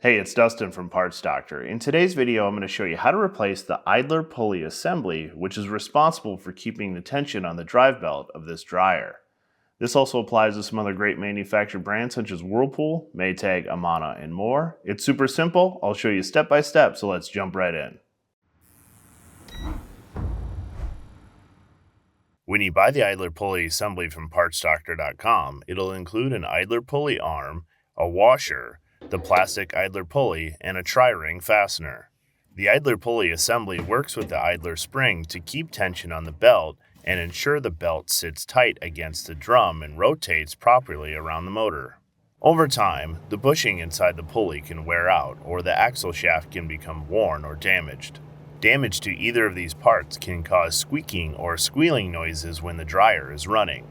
Hey, it's Dustin from Parts Doctor. In today's video, I'm going to show you how to replace the Idler Pulley Assembly, which is responsible for keeping the tension on the drive belt of this dryer. This also applies to some other great manufactured brands such as Whirlpool, Maytag, Amana, and more. It's super simple. I'll show you step by step, so let's jump right in. When you buy the Idler Pulley Assembly from PartsDoctor.com, it'll include an Idler Pulley arm, a washer, the plastic idler pulley, and a tri-ring fastener. The idler pulley assembly works with the idler spring to keep tension on the belt and ensure the belt sits tight against the drum and rotates properly around the motor. Over time, the bushing inside the pulley can wear out, or the axle shaft can become worn or damaged. Damage to either of these parts can cause squeaking or squealing noises when the dryer is running.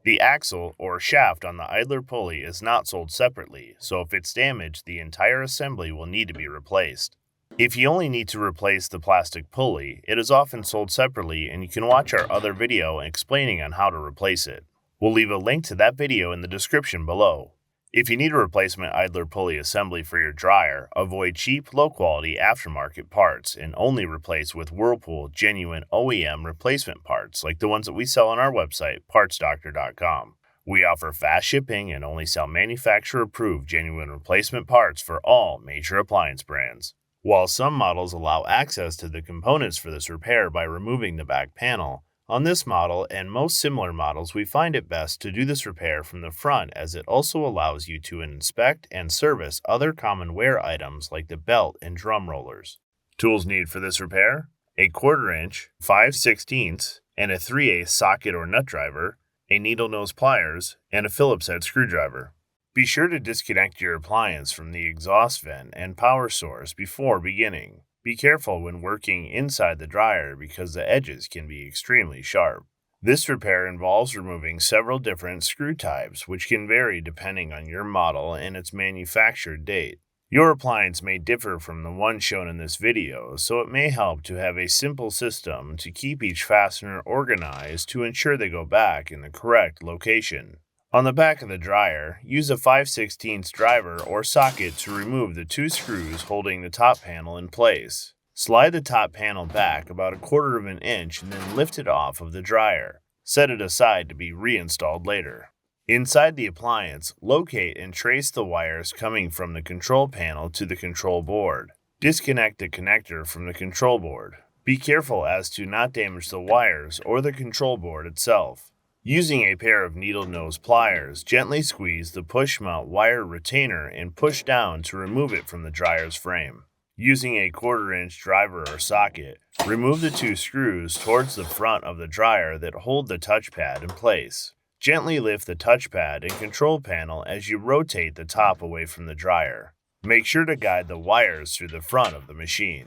The axle or shaft on the idler pulley is not sold separately, so if it's damaged, the entire assembly will need to be replaced. If you only need to replace the plastic pulley, it is often sold separately, and you can watch our other video explaining on how to replace it. We'll leave a link to that video in the description below. If you need a replacement idler pulley assembly for your dryer, avoid cheap, low-quality aftermarket parts and only replace with Whirlpool genuine OEM replacement parts like the ones that we sell on our website, PartsDoctor.com. We offer fast shipping and only sell manufacturer-approved genuine replacement parts for all major appliance brands. While some models allow access to the components for this repair by removing the back panel, on this model and most similar models, we find it best to do this repair from the front, as it also allows you to inspect and service other common wear items like the belt and drum rollers. Tools needed for this repair: a 1/4 inch, 5/16, and a 3/8 socket or nut driver, a needle nose pliers, and a Phillips head screwdriver. Be sure to disconnect your appliance from the exhaust vent and power source before beginning. Be careful when working inside the dryer because the edges can be extremely sharp. This repair involves removing several different screw types, which can vary depending on your model and its manufactured date. Your appliance may differ from the one shown in this video, so it may help to have a simple system to keep each fastener organized to ensure they go back in the correct location. On the back of the dryer, use a 5/16 driver or socket to remove the 2 screws holding the top panel in place. Slide the top panel back about 1/4 inch and then lift it off of the dryer. Set it aside to be reinstalled later. Inside the appliance, locate and trace the wires coming from the control panel to the control board. Disconnect the connector from the control board. Be careful as to not damage the wires or the control board itself. Using a pair of needle nose pliers, gently squeeze the push mount wire retainer and push down to remove it from the dryer's frame. Using a 1/4 inch driver or socket, remove the 2 screws towards the front of the dryer that hold the touchpad in place. Gently lift the touchpad and control panel as you rotate the top away from the dryer. Make sure to guide the wires through the front of the machine.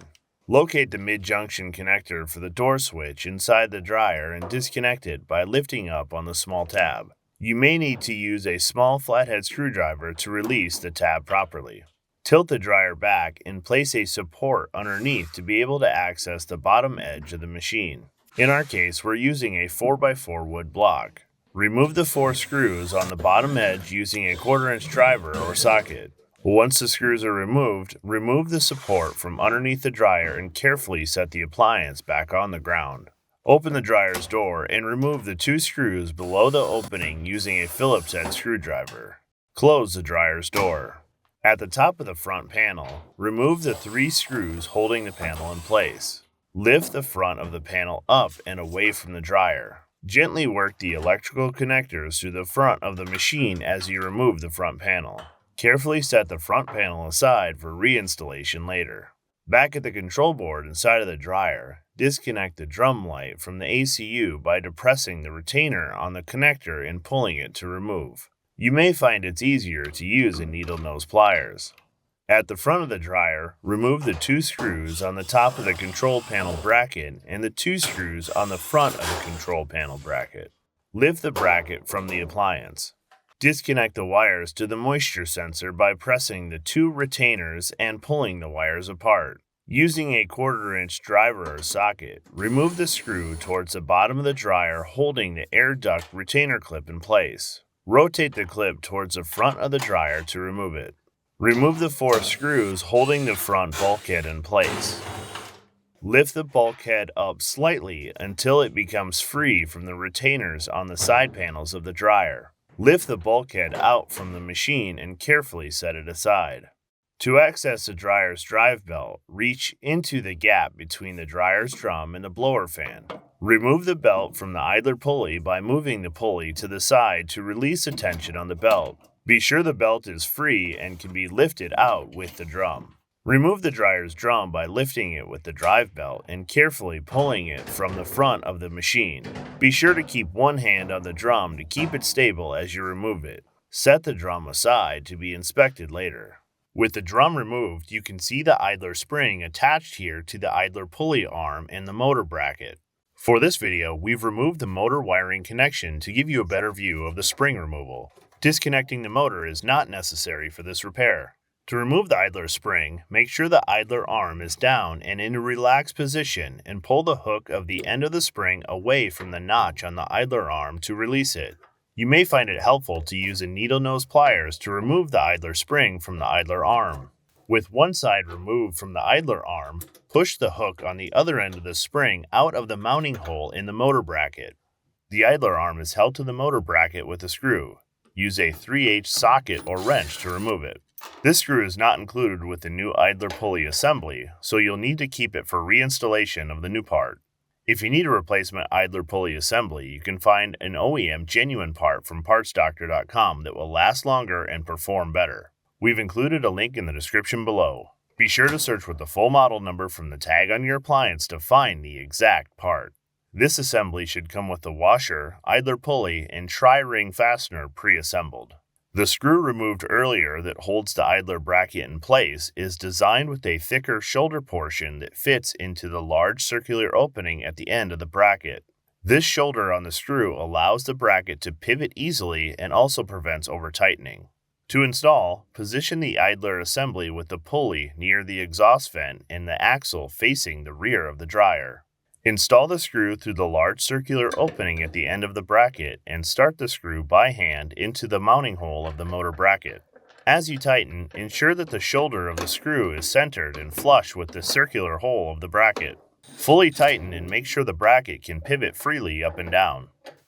Locate the mid-junction connector for the door switch inside the dryer and disconnect it by lifting up on the small tab. You may need to use a small flathead screwdriver to release the tab properly. Tilt the dryer back and place a support underneath to be able to access the bottom edge of the machine. In our case, we're using a 4x4 wood block. Remove the 4 screws on the bottom edge using a 1/4 inch driver or socket. Once the screws are removed, remove the support from underneath the dryer and carefully set the appliance back on the ground. Open the dryer's door and remove the 2 screws below the opening using a Phillips head screwdriver. Close the dryer's door. At the top of the front panel, remove the 3 screws holding the panel in place. Lift the front of the panel up and away from the dryer. Gently work the electrical connectors through the front of the machine as you remove the front panel. Carefully set the front panel aside for reinstallation later. Back at the control board inside of the dryer, disconnect the drum light from the ACU by depressing the retainer on the connector and pulling it to remove. You may find it's easier to use a needle nose pliers. At the front of the dryer, remove the 2 screws on the top of the control panel bracket and the 2 screws on the front of the control panel bracket. Lift the bracket from the appliance. Disconnect the wires to the moisture sensor by pressing the 2 retainers and pulling the wires apart. Using a 1/4 inch driver or socket, remove the screw towards the bottom of the dryer holding the air duct retainer clip in place. Rotate the clip towards the front of the dryer to remove it. Remove the 4 screws holding the front bulkhead in place. Lift the bulkhead up slightly until it becomes free from the retainers on the side panels of the dryer. Lift the bulkhead out from the machine and carefully set it aside. To access the dryer's drive belt, reach into the gap between the dryer's drum and the blower fan. Remove the belt from the idler pulley by moving the pulley to the side to release the tension on the belt. Be sure the belt is free and can be lifted out with the drum. Remove the dryer's drum by lifting it with the drive belt and carefully pulling it from the front of the machine. Be sure to keep one hand on the drum to keep it stable as you remove it. Set the drum aside to be inspected later. With the drum removed, you can see the idler spring attached here to the idler pulley arm and the motor bracket. For this video, we've removed the motor wiring connection to give you a better view of the spring removal. Disconnecting the motor is not necessary for this repair. To remove the idler spring, make sure the idler arm is down and in a relaxed position and pull the hook of the end of the spring away from the notch on the idler arm to release it. You may find it helpful to use a needle nose pliers to remove the idler spring from the idler arm. With one side removed from the idler arm, push the hook on the other end of the spring out of the mounting hole in the motor bracket. The idler arm is held to the motor bracket with a screw. Use a 3/8 socket or wrench to remove it. This screw is not included with the new Idler Pulley Assembly, so you'll need to keep it for reinstallation of the new part. If you need a replacement Idler Pulley Assembly, you can find an OEM genuine part from PartsDoctor.com that will last longer and perform better. We've included a link in the description below. Be sure to search with the full model number from the tag on your appliance to find the exact part. This assembly should come with the washer, idler pulley, and tri-ring fastener pre-assembled. The screw removed earlier that holds the idler bracket in place is designed with a thicker shoulder portion that fits into the large circular opening at the end of the bracket. This shoulder on the screw allows the bracket to pivot easily and also prevents over-tightening. To install, position the idler assembly with the pulley near the exhaust vent and the axle facing the rear of the dryer. Install the screw through the large circular opening at the end of the bracket and start the screw by hand into the mounting hole of the motor bracket. As you tighten, ensure that the shoulder of the screw is centered and flush with the circular hole of the bracket. Fully tighten and make sure the bracket can pivot freely up and down.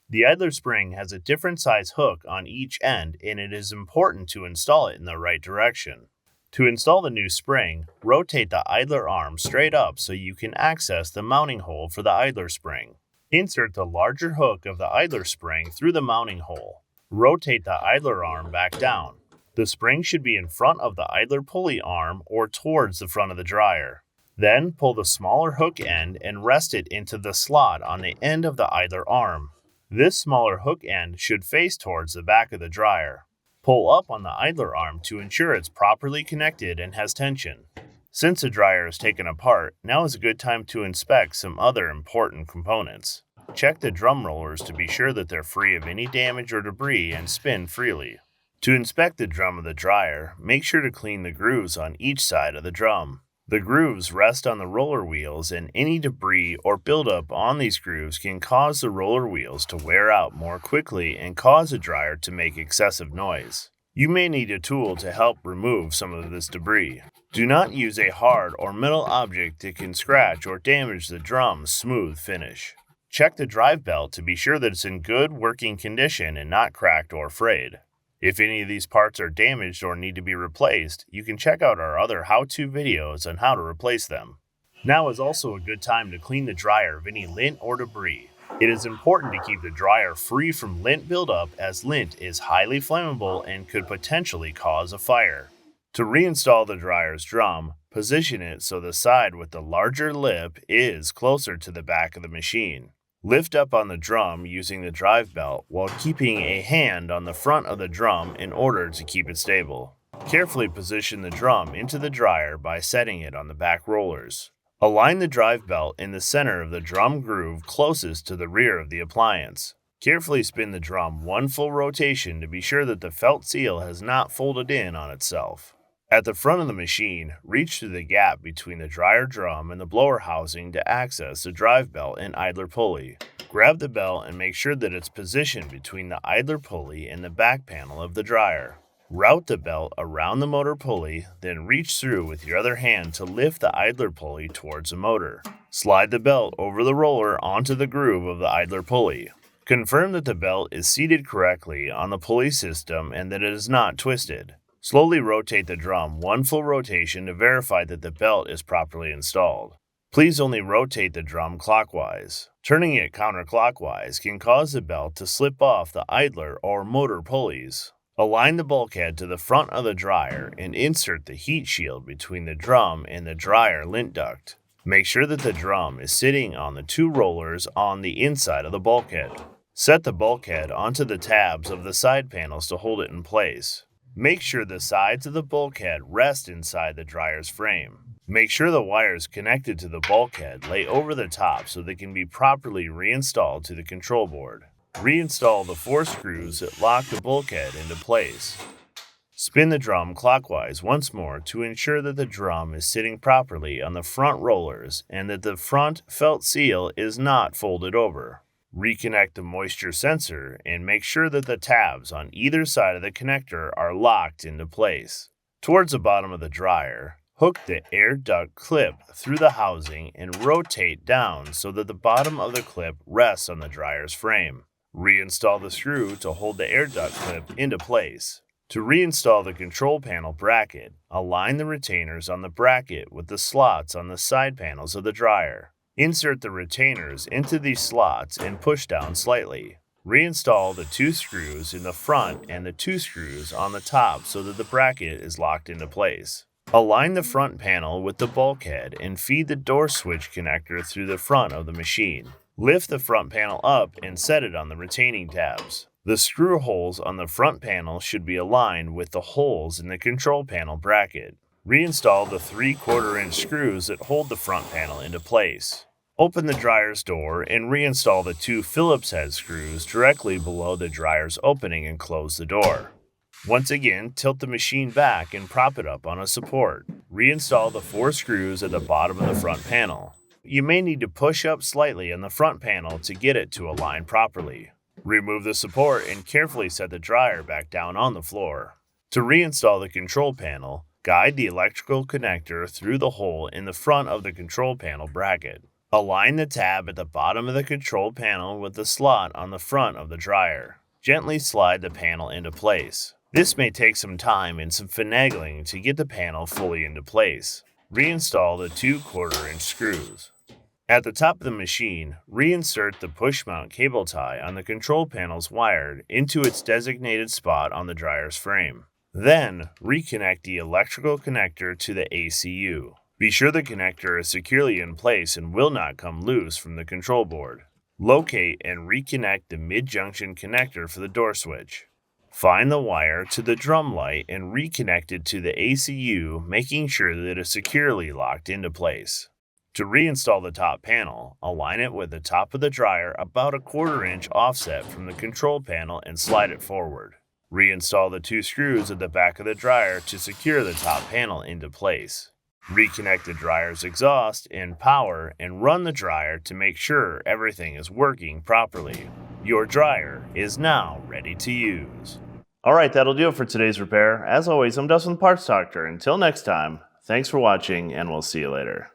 The idler spring has a different size hook on each end, and it is important to install it in the right direction. To install the new spring, rotate the idler arm straight up so you can access the mounting hole for the idler spring. Insert the larger hook of the idler spring through the mounting hole. Rotate the idler arm back down. The spring should be in front of the idler pulley arm or towards the front of the dryer. Then pull the smaller hook end and rest it into the slot on the end of the idler arm. This smaller hook end should face towards the back of the dryer. Pull up on the idler arm to ensure it's properly connected and has tension. Since the dryer is taken apart, now is a good time to inspect some other important components. Check the drum rollers to be sure that they're free of any damage or debris and spin freely. To inspect the drum of the dryer, make sure to clean the grooves on each side of the drum. The grooves rest on the roller wheels, and any debris or buildup on these grooves can cause the roller wheels to wear out more quickly and cause the dryer to make excessive noise. You may need a tool to help remove some of this debris. Do not use a hard or metal object that can scratch or damage the drum's smooth finish. Check the drive belt to be sure that it's in good working condition and not cracked or frayed. If any of these parts are damaged or need to be replaced, you can check out our other how-to videos on how to replace them. Now is also a good time to clean the dryer of any lint or debris. It is important to keep the dryer free from lint buildup, as lint is highly flammable and could potentially cause a fire. To reinstall the dryer's drum, position it so the side with the larger lip is closer to the back of the machine. Lift up on the drum using the drive belt while keeping a hand on the front of the drum in order to keep it stable. Carefully position the drum into the dryer by setting it on the back rollers. Align the drive belt in the center of the drum groove closest to the rear of the appliance. Carefully spin the drum one full rotation to be sure that the felt seal has not folded in on itself. At the front of the machine, reach through the gap between the dryer drum and the blower housing to access the drive belt and idler pulley. Grab the belt and make sure that it's positioned between the idler pulley and the back panel of the dryer. Route the belt around the motor pulley, then reach through with your other hand to lift the idler pulley towards the motor. Slide the belt over the roller onto the groove of the idler pulley. Confirm that the belt is seated correctly on the pulley system and that it is not twisted. Slowly rotate the drum one full rotation to verify that the belt is properly installed. Please only rotate the drum clockwise. Turning it counterclockwise can cause the belt to slip off the idler or motor pulleys. Align the bulkhead to the front of the dryer and insert the heat shield between the drum and the dryer lint duct. Make sure that the drum is sitting on the two rollers on the inside of the bulkhead. Set the bulkhead onto the tabs of the side panels to hold it in place. Make sure the sides of the bulkhead rest inside the dryer's frame. Make sure the wires connected to the bulkhead lay over the top so they can be properly reinstalled to the control board. Reinstall the 4 screws that lock the bulkhead into place. Spin the drum clockwise once more to ensure that the drum is sitting properly on the front rollers and that the front felt seal is not folded over. Reconnect the moisture sensor and make sure that the tabs on either side of the connector are locked into place. Towards the bottom of the dryer, hook the air duct clip through the housing and rotate down so that the bottom of the clip rests on the dryer's frame. Reinstall the screw to hold the air duct clip into place. To reinstall the control panel bracket, align the retainers on the bracket with the slots on the side panels of the dryer. Insert the retainers into these slots and push down slightly. Reinstall the 2 screws in the front and the 2 screws on the top so that the bracket is locked into place. Align the front panel with the bulkhead and feed the door switch connector through the front of the machine. Lift the front panel up and set it on the retaining tabs. The screw holes on the front panel should be aligned with the holes in the control panel bracket. Reinstall the 3/4 inch screws that hold the front panel into place. Open the dryer's door and reinstall the 2 Phillips head screws directly below the dryer's opening and close the door. Once again, tilt the machine back and prop it up on a support. Reinstall the 4 screws at the bottom of the front panel. You may need to push up slightly on the front panel to get it to align properly. Remove the support and carefully set the dryer back down on the floor. To reinstall the control panel, guide the electrical connector through the hole in the front of the control panel bracket. Align the tab at the bottom of the control panel with the slot on the front of the dryer. Gently slide the panel into place. This may take some time and some finagling to get the panel fully into place. Reinstall the 2/4 inch screws. At the top of the machine, reinsert the push mount cable tie on the control panel's wired into its designated spot on the dryer's frame. Then, reconnect the electrical connector to the ACU. Be sure the connector is securely in place and will not come loose from the control board. Locate and reconnect the mid-junction connector for the door switch. Find the wire to the drum light and reconnect it to the ACU, making sure that it is securely locked into place. To reinstall the top panel, align it with the top of the dryer about a 1/4 inch offset from the control panel and slide it forward. Reinstall the 2 screws at the back of the dryer to secure the top panel into place. Reconnect the dryer's exhaust and power and run the dryer to make sure everything is working properly. Your dryer is now ready to use. Alright, that'll do it for today's repair. As always, I'm Dustin, the Parts Doctor. Until next time, thanks for watching and we'll see you later.